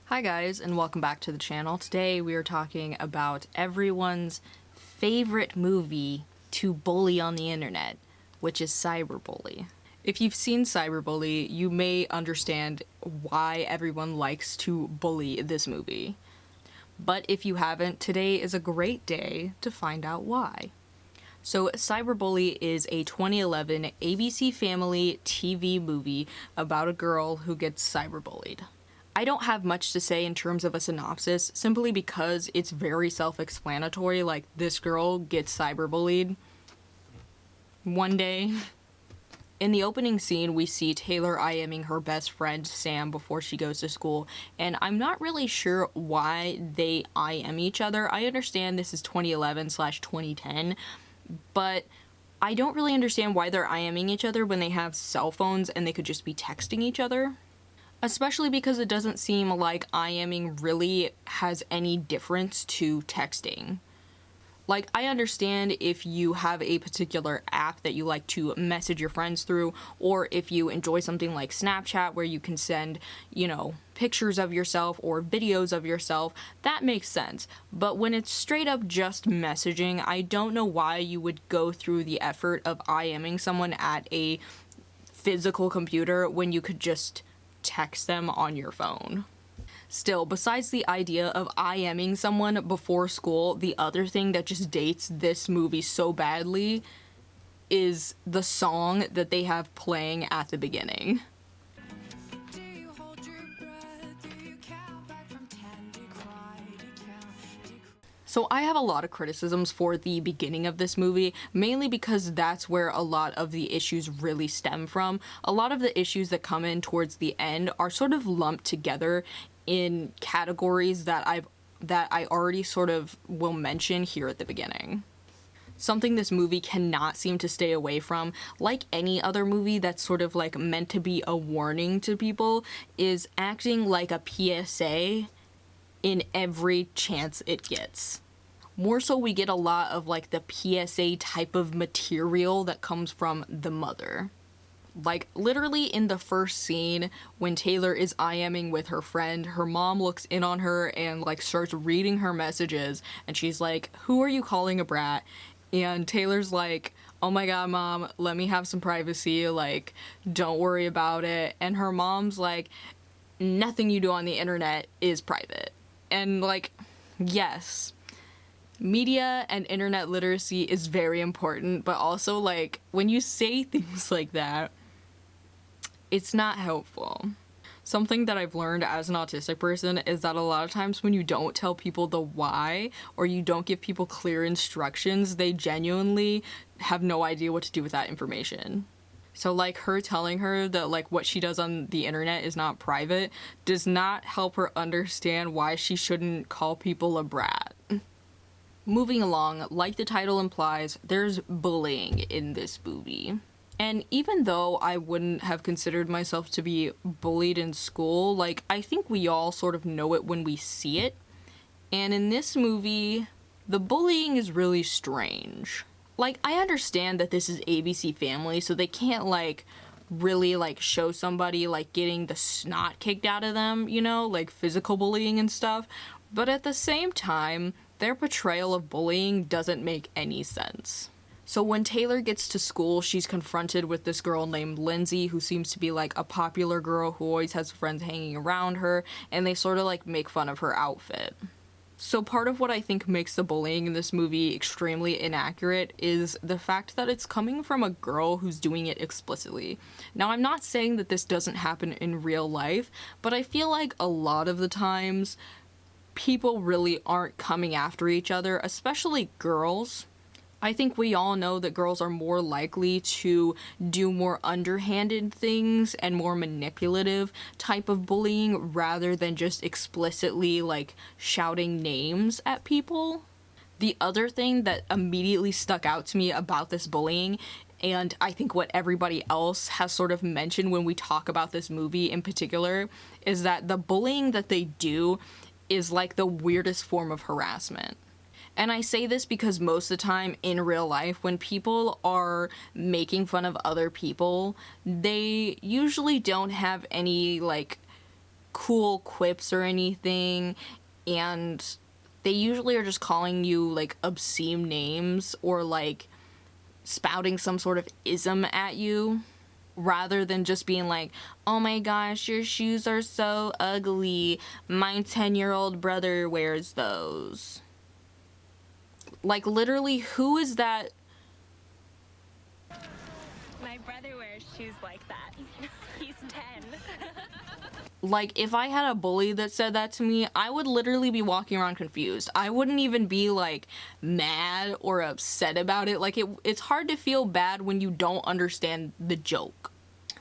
Hi guys, and welcome back to the channel. Today we are talking about everyone's favorite movie to bully on the internet, which is Cyberbully. If you've seen Cyberbully, you may understand why everyone likes to bully this movie. But if you haven't, today is a great day to find out why. So, Cyberbully is a 2011 ABC Family TV movie about a girl who gets cyberbullied. I don't have much to say in terms of a synopsis, simply because it's very self-explanatory, like, this girl gets cyberbullied one day. In the opening scene, we see Taylor IMing her best friend, Sam, before she goes to school, and I'm not really sure why they IM each other. I understand this is 2011/2010, but I don't really understand why they're IMing each other when they have cell phones and they could just be texting each other. Especially because it doesn't seem like IMing really has any difference to texting. Like, I understand if you have a particular app that you like to message your friends through, or if you enjoy something like Snapchat where you can send, pictures of yourself or videos of yourself, that makes sense. But when it's straight up just messaging, I don't know why you would go through the effort of IMing someone at a physical computer when you could just text them on your phone. Still, besides the idea of IMing someone before school, the other thing that just dates this movie so badly is the song that they have playing at the beginning. So I have a lot of criticisms for the beginning of this movie, mainly because that's where a lot of the issues really stem from. A lot of the issues that come in towards the end are sort of lumped together in categories that I already sort of will mention here at the beginning. Something this movie cannot seem to stay away from, like any other movie that's sort of like meant to be a warning to people, is acting like a PSA in every chance it gets. More so, we get a lot of like the PSA type of material that comes from the mother. Like, literally in the first scene, when Taylor is IMing with her friend, her mom looks in on her and like starts reading her messages, and she's like, "Who are you calling a brat?" And Taylor's like, "Oh my god, mom, let me have some privacy, like, don't worry about it." And her mom's like, "Nothing you do on the internet is private." And like, yes, media and internet literacy is very important, but also, like, when you say things like that, it's not helpful. Something that I've learned as an autistic person is that a lot of times when you don't tell people the why, or you don't give people clear instructions, they genuinely have no idea what to do with that information. So, like, her telling her that, like, what she does on the internet is not private does not help her understand why she shouldn't call people a brat. Moving along, like the title implies, there's bullying in this movie. And even though I wouldn't have considered myself to be bullied in school, like, I think we all sort of know it when we see it. And in this movie, the bullying is really strange. Like, I understand that this is ABC Family, so they can't, like, really, like, show somebody, like, getting the snot kicked out of them, like physical bullying and stuff. But at the same time, their portrayal of bullying doesn't make any sense. So when Taylor gets to school, she's confronted with this girl named Lindsay, who seems to be like a popular girl who always has friends hanging around her, and they sort of like make fun of her outfit. So part of what I think makes the bullying in this movie extremely inaccurate is the fact that it's coming from a girl who's doing it explicitly. Now, I'm not saying that this doesn't happen in real life, but I feel like a lot of the times people really aren't coming after each other, especially girls. I think we all know that girls are more likely to do more underhanded things and more manipulative type of bullying rather than just explicitly, like, shouting names at people. The other thing that immediately stuck out to me about this bullying, and I think what everybody else has sort of mentioned when we talk about this movie in particular, is that the bullying that they do is like the weirdest form of harassment. And I say this because most of the time in real life, when people are making fun of other people, they usually don't have any, like, cool quips or anything, and they usually are just calling you like obscene names or like spouting some sort of ism at you, rather than just being like, oh my gosh, your shoes are so ugly, my 10-year-old brother wears those. Like, literally, who is that? My brother wears shoes like that. He's 10. Like, if I had a bully that said that to me, I would literally be walking around confused. I wouldn't even be, like, mad or upset about it. Like, it's hard to feel bad when you don't understand the joke.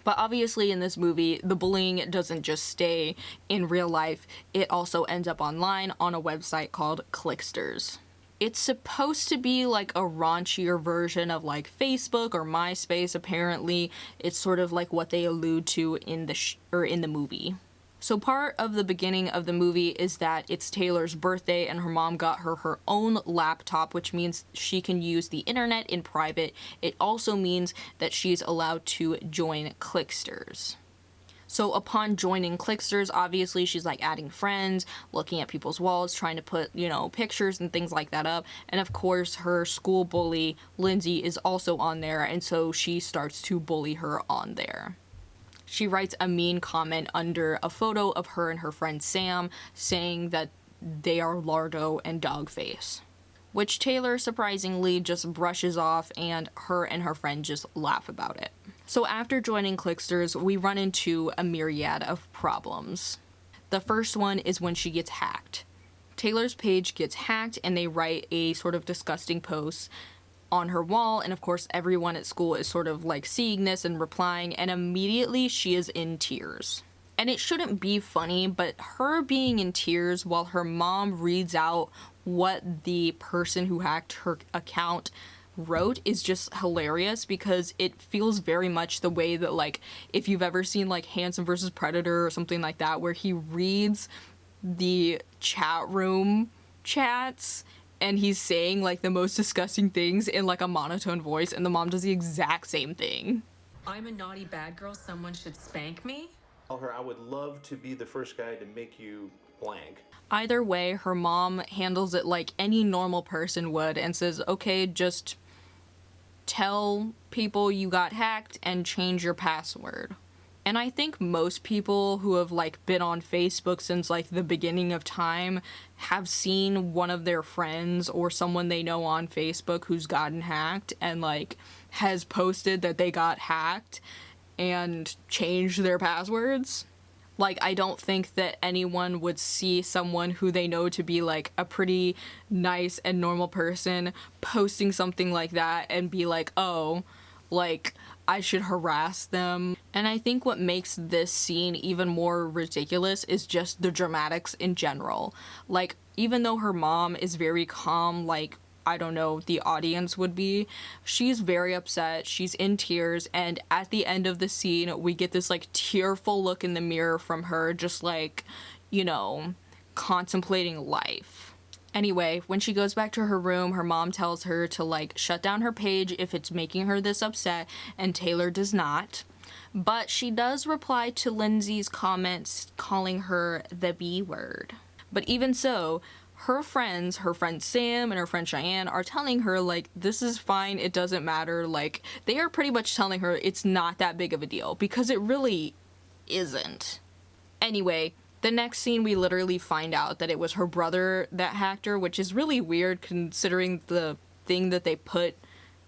But obviously in this movie, the bullying doesn't just stay in real life. It also ends up online on a website called Clicksters. It's supposed to be like a raunchier version of like Facebook or MySpace, apparently. It's sort of like what they allude to in the movie. So part of the beginning of the movie is that it's Taylor's birthday and her mom got her her own laptop, which means she can use the internet in private. It also means that she's allowed to join Clicksters. So upon joining Clicksters, obviously she's like adding friends, looking at people's walls, trying to put, pictures and things like that up. And of course her school bully, Lindsay, is also on there, and so she starts to bully her on there. She writes a mean comment under a photo of her and her friend Sam, saying that they are Lardo and Dogface, which Taylor surprisingly just brushes off, and her friend just laugh about it. So after joining Clicksters, we run into a myriad of problems. The first one is when she gets hacked. Taylor's page gets hacked and they write a sort of disgusting post on her wall, and of course everyone at school is sort of like seeing this and replying, and immediately she is in tears. And it shouldn't be funny, but her being in tears while her mom reads out what the person who hacked her account wrote is just hilarious, because it feels very much the way that, like, if you've ever seen like Hanson versus Predator or something like that, where he reads the chat room chats and he's saying like the most disgusting things in like a monotone voice, and the mom does the exact same thing. I'm a naughty bad girl, someone should spank me. Tell her I would love to be the first guy to make you blank. Either way, her mom handles it like any normal person would and says, okay, just tell people you got hacked and change your password. And I think most people who have like been on Facebook since like the beginning of time have seen one of their friends or someone they know on Facebook who's gotten hacked and like has posted that they got hacked and changed their passwords. Like, I don't think that anyone would see someone who they know to be like a pretty nice and normal person posting something like that and be like, oh, like, I should harass them. And I think what makes this scene even more ridiculous is just the dramatics in general. Like, even though her mom is very calm, like, I don't know, the audience would be, she's very upset, she's in tears, and at the end of the scene, we get this, like, tearful look in the mirror from her, just, like, contemplating life. Anyway, when she goes back to her room, her mom tells her to, like, shut down her page if it's making her this upset, and Taylor does not. But she does reply to Lindsay's comments calling her the B word. But even so, her friend Sam and her friend Cheyenne are telling her, like, this is fine, it doesn't matter. Like, they are pretty much telling her it's not that big of a deal, because it really isn't. Anyway, the next scene we literally find out that it was her brother that hacked her, which is really weird considering the thing that they put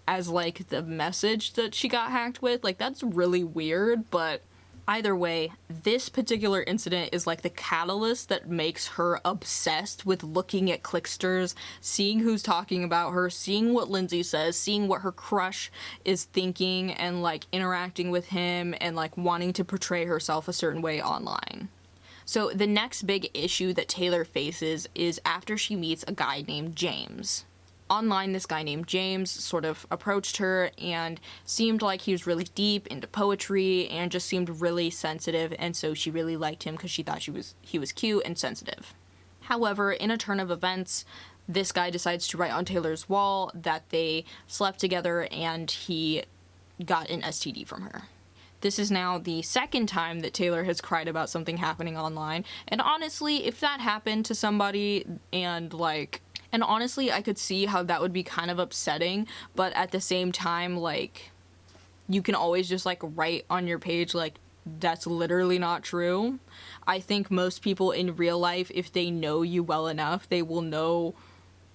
as, like, the message that she got hacked with. Like, that's really weird, but either way, this particular incident is like the catalyst that makes her obsessed with looking at Clicksters, seeing who's talking about her, seeing what Lindsay says, seeing what her crush is thinking, and like interacting with him and like wanting to portray herself a certain way online. So the next big issue that Taylor faces is after she meets a guy named James. Online, this guy named James sort of approached her and seemed like he was really deep into poetry and just seemed really sensitive, and so she really liked him because she thought he was cute and sensitive. However, in a turn of events, this guy decides to write on Taylor's wall that they slept together and he got an STD from her. This is now the second time that Taylor has cried about something happening online. And honestly, if that happened to somebody and honestly, I could see how that would be kind of upsetting, but at the same time, like, you can always just, like, write on your page, like, that's literally not true. I think most people in real life, if they know you well enough, they will know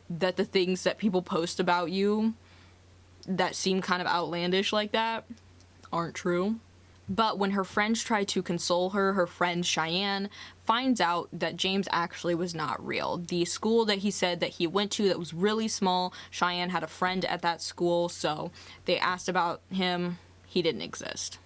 that the things that people post about you that seem kind of outlandish like that aren't true. But when her friends try to console her, her friend Cheyenne finds out that James actually was not real. The school that he said that he went to that was really small, Cheyenne had a friend at that school, so they asked about him. He didn't exist.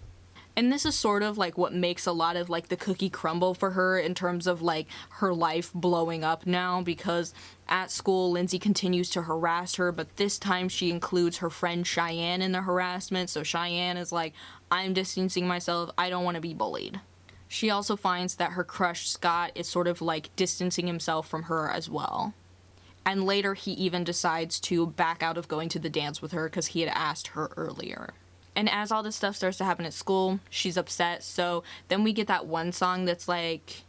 And this is sort of like what makes a lot of like the cookie crumble for her in terms of like her life blowing up now, because at school Lindsay continues to harass her, but this time she includes her friend Cheyenne in the harassment. So Cheyenne is like, I'm distancing myself, I don't want to be bullied. She also finds that her crush Scott is sort of like distancing himself from her as well. And later he even decides to back out of going to the dance with her because he had asked her earlier. And as all this stuff starts to happen at school, she's upset. So then we get that one song that's like,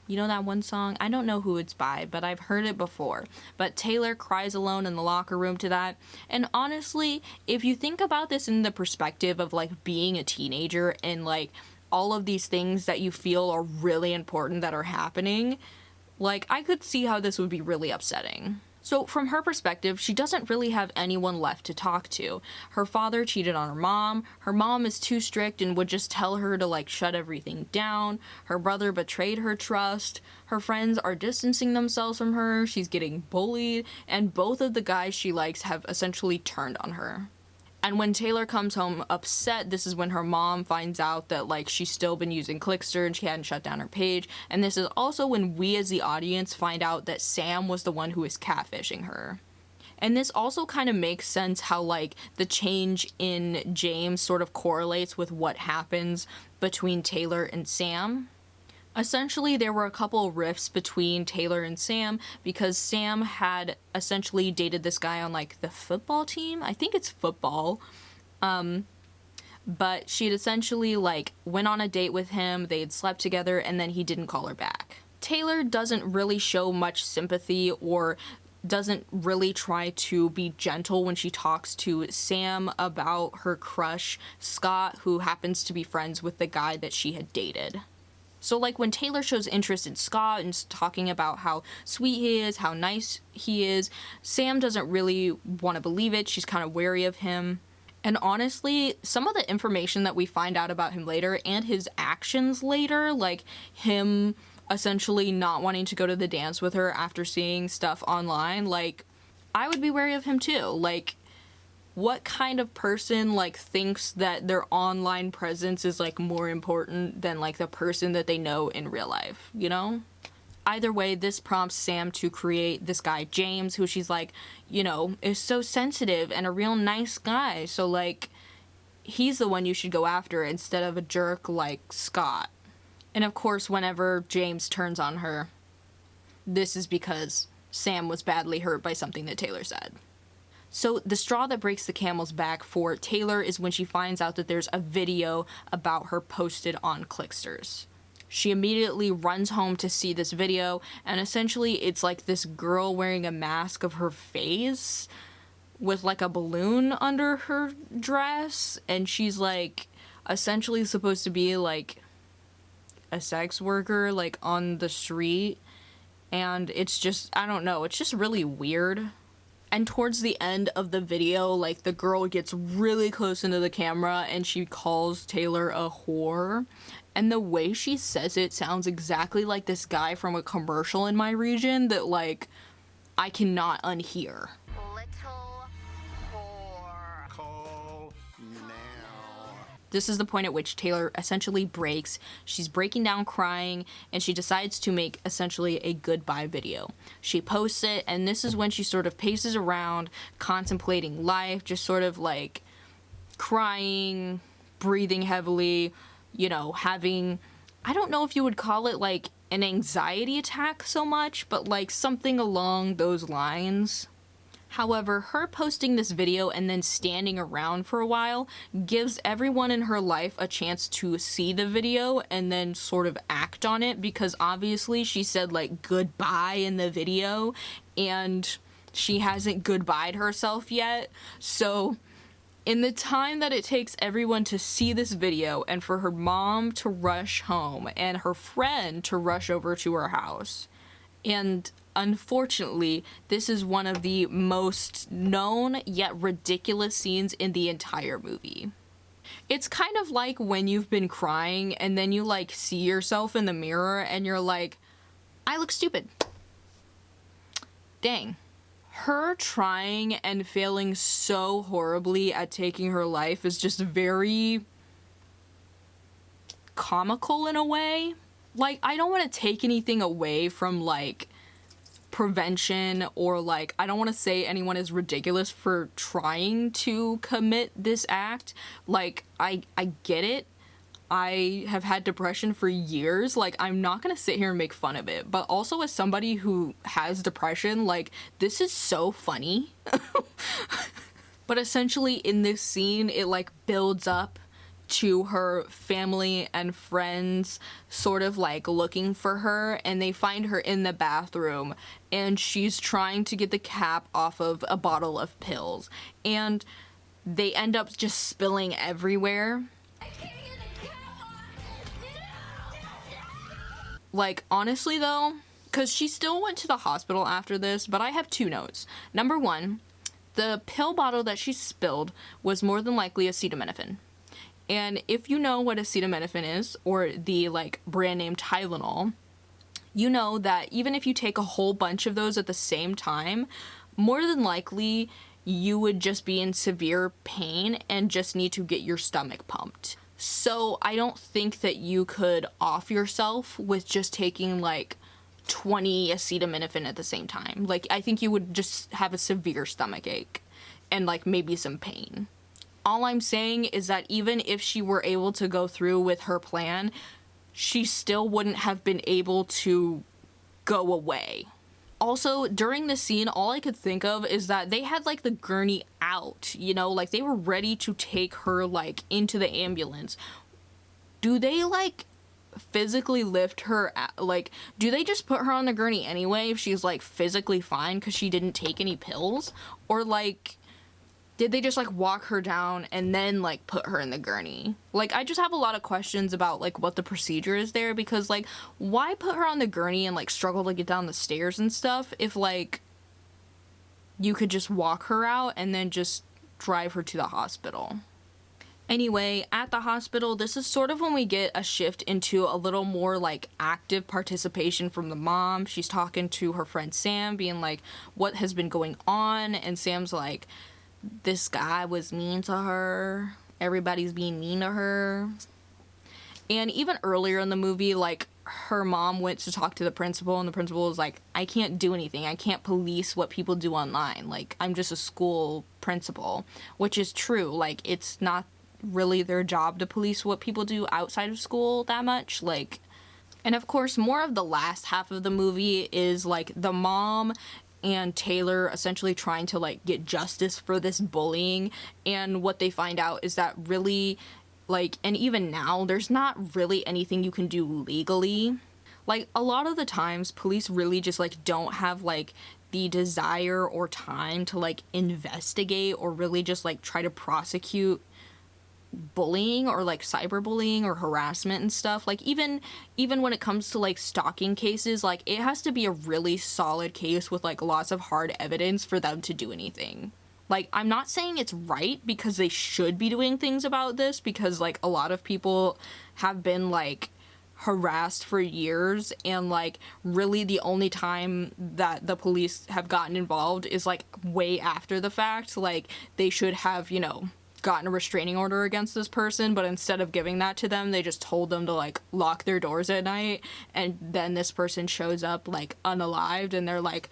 you know that one song? I don't know who it's by, but I've heard it before. But Taylor cries alone in the locker room to that. And honestly, if you think about this in the perspective of like being a teenager and like all of these things that you feel are really important that are happening, like I could see how this would be really upsetting. So from her perspective, she doesn't really have anyone left to talk to. Her father cheated on her mom is too strict and would just tell her to like shut everything down, her brother betrayed her trust, her friends are distancing themselves from her, she's getting bullied, and both of the guys she likes have essentially turned on her. And when Taylor comes home upset, this is when her mom finds out that, like, she's still been using Clickster and she hadn't shut down her page. And this is also when we as the audience find out that Sam was the one who was catfishing her. And this also kind of makes sense how, like, the change in James sort of correlates with what happens between Taylor and Sam. Essentially, there were a couple rifts between Taylor and Sam because Sam had essentially dated this guy on, like, the football team. I think it's football. But she'd essentially, like, went on a date with him, they had slept together, and then he didn't call her back. Taylor doesn't really show much sympathy or doesn't really try to be gentle when she talks to Sam about her crush, Scott, who happens to be friends with the guy that she had dated. So, like, when Taylor shows interest in Scott and talking about how sweet he is, how nice he is, Sam doesn't really want to believe it. She's kind of wary of him. And honestly, some of the information that we find out about him later and his actions later, like him essentially not wanting to go to the dance with her after seeing stuff online, like, I would be wary of him too. Like, what kind of person, like, thinks that their online presence is, like, more important than, like, the person that they know in real life, you know? Either way, this prompts Sam to create this guy, James, who she's like, you know, is so sensitive and a real nice guy, so, like, he's the one you should go after instead of a jerk like Scott. And of course, whenever James turns on her, this is because Sam was badly hurt by something that Taylor said. So the straw that breaks the camel's back for Taylor is when she finds out that there's a video about her posted on Clicksters. She immediately runs home to see this video, and essentially it's like this girl wearing a mask of her face with like a balloon under her dress, and she's like essentially supposed to be like a sex worker, like on the street, and it's just, I don't know, it's just really weird. And towards the end of the video, like, the girl gets really close into the camera and she calls Taylor a whore. And the way she says it sounds exactly like this guy from a commercial in my region that, like, I cannot unhear. Little whore. Call now. This is the point at which Taylor essentially breaks. She's breaking down crying, and she decides to make essentially a goodbye video. She posts it, and this is when she sort of paces around, contemplating life, just sort of like crying, breathing heavily, you know, having, I don't know if you would call it like an anxiety attack so much, but like something along those lines. However, her posting this video and then standing around for a while gives everyone in her life a chance to see the video and then sort of act on it, because obviously she said like goodbye in the video and she hasn't goodbyed herself yet. So in the time that it takes everyone to see this video and for her mom to rush home and her friend to rush over to her house, and unfortunately, this is one of the most known yet ridiculous scenes in the entire movie. It's kind of like when you've been crying and then you like see yourself in the mirror and you're like, I look stupid. Dang. Her trying and failing so horribly at taking her life is just very comical in a way. Like, I don't want to take anything away from, like, prevention, or, like, I don't want to say anyone is ridiculous for trying to commit this act. Like, I get it. I have had depression for years. Like, I'm not gonna sit here and make fun of it. But also, as somebody who has depression, like, this is so funny. But essentially, in this scene, it, like, builds up to her family and friends sort of like looking for her, and they find her in the bathroom and she's trying to get the cap off of a bottle of pills, and they end up just spilling everywhere. Like, honestly though, because she still went to the hospital after this, but I have two notes. Number one, the pill bottle that she spilled was more than likely acetaminophen. And if you know what acetaminophen is, or the, like, brand name Tylenol, you know that even if you take a whole bunch of those at the same time, more than likely you would just be in severe pain and just need to get your stomach pumped. So I don't think that you could off yourself with just taking, like, 20 acetaminophen at the same time. Like, I think you would just have a severe stomach ache and, like, maybe some pain. All I'm saying is that even if she were able to go through with her plan, she still wouldn't have been able to go away. Also, during the scene, all I could think of is that they had, like, the gurney out, you know? Like, they were ready to take her, like, into the ambulance. Do they, like, physically lift her, like, do they just put her on the gurney anyway if she's, like, physically fine because she didn't take any pills? Or, like, did they just, like, walk her down and then, like, put her in the gurney? Like, I just have a lot of questions about, like, what the procedure is there, because, like, why put her on the gurney and, like, struggle to get down the stairs and stuff if, like, you could just walk her out and then just drive her to the hospital? Anyway, at the hospital, this is sort of when we get a shift into a little more, like, active participation from the mom. She's talking to her friend Sam, being like, what has been going on? And Sam's like, this guy was mean to her. Everybody's being mean to her. And even earlier in the movie, like, her mom went to talk to the principal, and the principal was like, I can't do anything. I can't police what people do online. Like, I'm just a school principal, which is true. Like, it's not really their job to police what people do outside of school that much. Like, and of course, more of the last half of the movie is, like, the mom and Taylor essentially trying to, like, get justice for this bullying, and what they find out is that really, like, and even now, there's not really anything you can do legally. Like, a lot of the times, police really just, like, don't have, like, the desire or time to, like, investigate or really just, like, try to prosecute bullying or, like, cyberbullying or harassment and stuff. Like, even when it comes to, like, stalking cases, like, it has to be a really solid case with, like, lots of hard evidence for them to do anything. Like, I'm not saying it's right, because they should be doing things about this, because, like, a lot of people have been, like, harassed for years, and, like, really the only time that the police have gotten involved is, like, way after the fact. Like, they should have, you know, gotten a restraining order against this person, but instead of giving that to them, they just told them to, like, lock their doors at night, and then this person shows up, like, unalived, and they're like,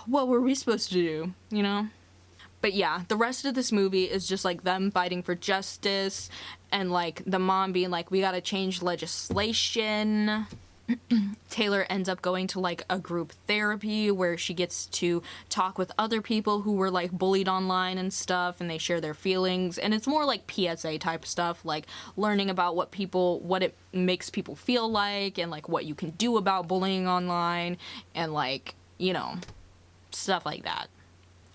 what were we supposed to do, you know? But yeah, the rest of this movie is just, like, them fighting for justice, and, like, the mom being like, we gotta change legislation. Taylor ends up going to like a group therapy where she gets to talk with other people who were like bullied online and stuff, and they share their feelings, and it's more like PSA type stuff, like learning about what it makes people feel like, and like what you can do about bullying online, and like, you know, stuff like that.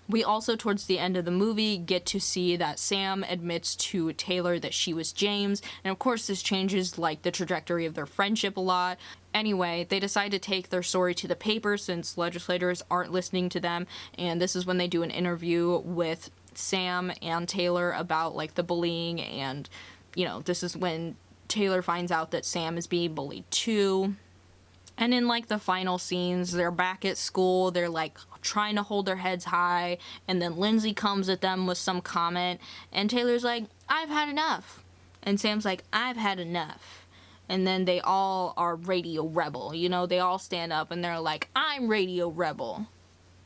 We also, towards the end of the movie, get to see that Sam admits to Taylor that she was James, and of course this changes, like, the trajectory of their friendship a lot. Anyway, they decide to take their story to the paper since legislators aren't listening to them, and this is when they do an interview with Sam and Taylor about, like, the bullying, and, you know, this is when Taylor finds out that Sam is being bullied too. And in, like, the final scenes, they're back at school, they're, like, trying to hold their heads high, and then Lindsay comes at them with some comment, and Taylor's like, I've had enough. And Sam's like, I've had enough. And then they all are Radio Rebel, you know? They all stand up, and they're like, I'm Radio Rebel,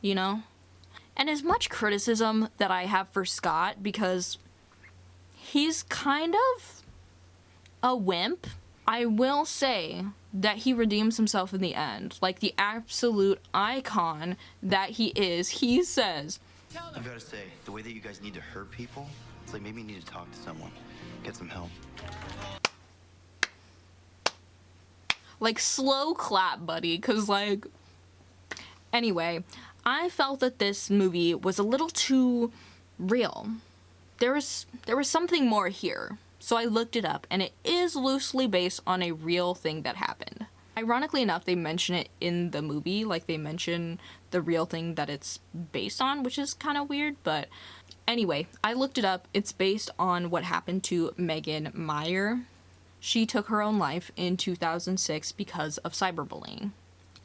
you know? And as much criticism that I have for Scott, because he's kind of a wimp, I will say that he redeems himself in the end. Like the absolute icon that he is, he says, I've got to say, the way that you guys need to hurt people, it's like maybe you need to talk to someone, get some help. Like, slow clap, buddy, because, like, anyway, I felt that this movie was a little too real. There was something more here. So I looked it up, and it is loosely based on a real thing that happened. Ironically enough, they mention it in the movie, like they mention the real thing that it's based on, which is kind of weird, but anyway, I looked it up. It's based on what happened to Megan Meyer. She took her own life in 2006 because of cyberbullying.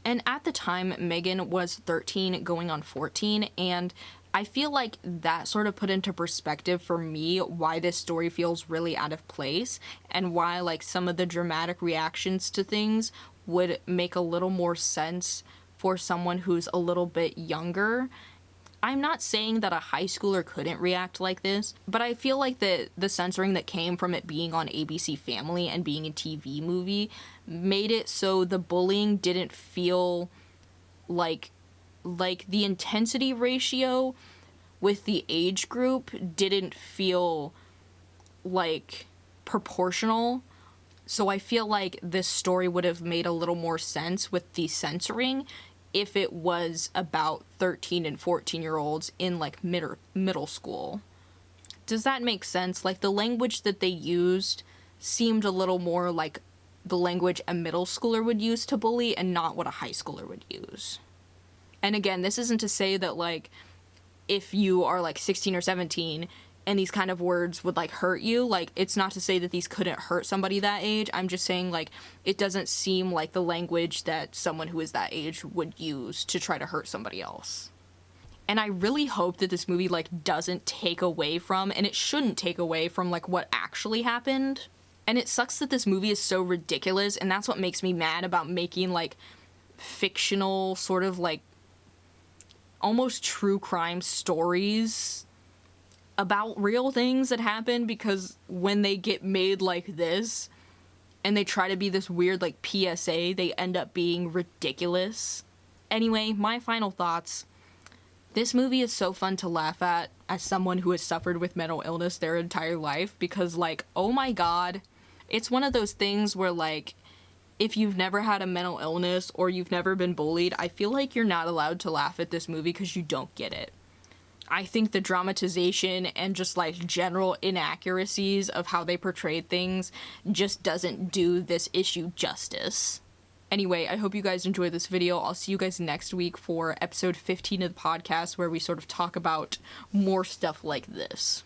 And at the time, Megan was 13 going on 14, and I feel like that sort of put into perspective for me why this story feels really out of place, and why, like, some of the dramatic reactions to things would make a little more sense for someone who's a little bit younger. I'm not saying that a high schooler couldn't react like this, but I feel like the censoring that came from it being on ABC Family and being a TV movie made it so the bullying didn't feel like the intensity ratio with the age group didn't feel like proportional. So I feel like this story would have made a little more sense with the censoring if it was about 13 and 14-year-olds in like middle school. Does that make sense? Like, the language that they used seemed a little more like the language a middle schooler would use to bully, and not what a high schooler would use. And again, this isn't to say that, like, if you are, like, 16 or 17 and these kind of words would, like, hurt you, like, it's not to say that these couldn't hurt somebody that age. I'm just saying, like, it doesn't seem like the language that someone who is that age would use to try to hurt somebody else. And I really hope that this movie, like, doesn't take away from, and it shouldn't take away from, like, what actually happened. And it sucks that this movie is so ridiculous, and that's what makes me mad about making, like, fictional sort of, like, almost true crime stories about real things that happen, because when they get made like this and they try to be this weird, like, PSA, they end up being ridiculous. Anyway, my final thoughts. This movie is so fun to laugh at as someone who has suffered with mental illness their entire life, because, like, oh my god, it's one of those things where, like, if you've never had a mental illness or you've never been bullied, I feel like you're not allowed to laugh at this movie because you don't get it. I think the dramatization and just, like, general inaccuracies of how they portrayed things just doesn't do this issue justice. Anyway, I hope you guys enjoyed this video. I'll see you guys next week for episode 15 of the podcast, where we sort of talk about more stuff like this.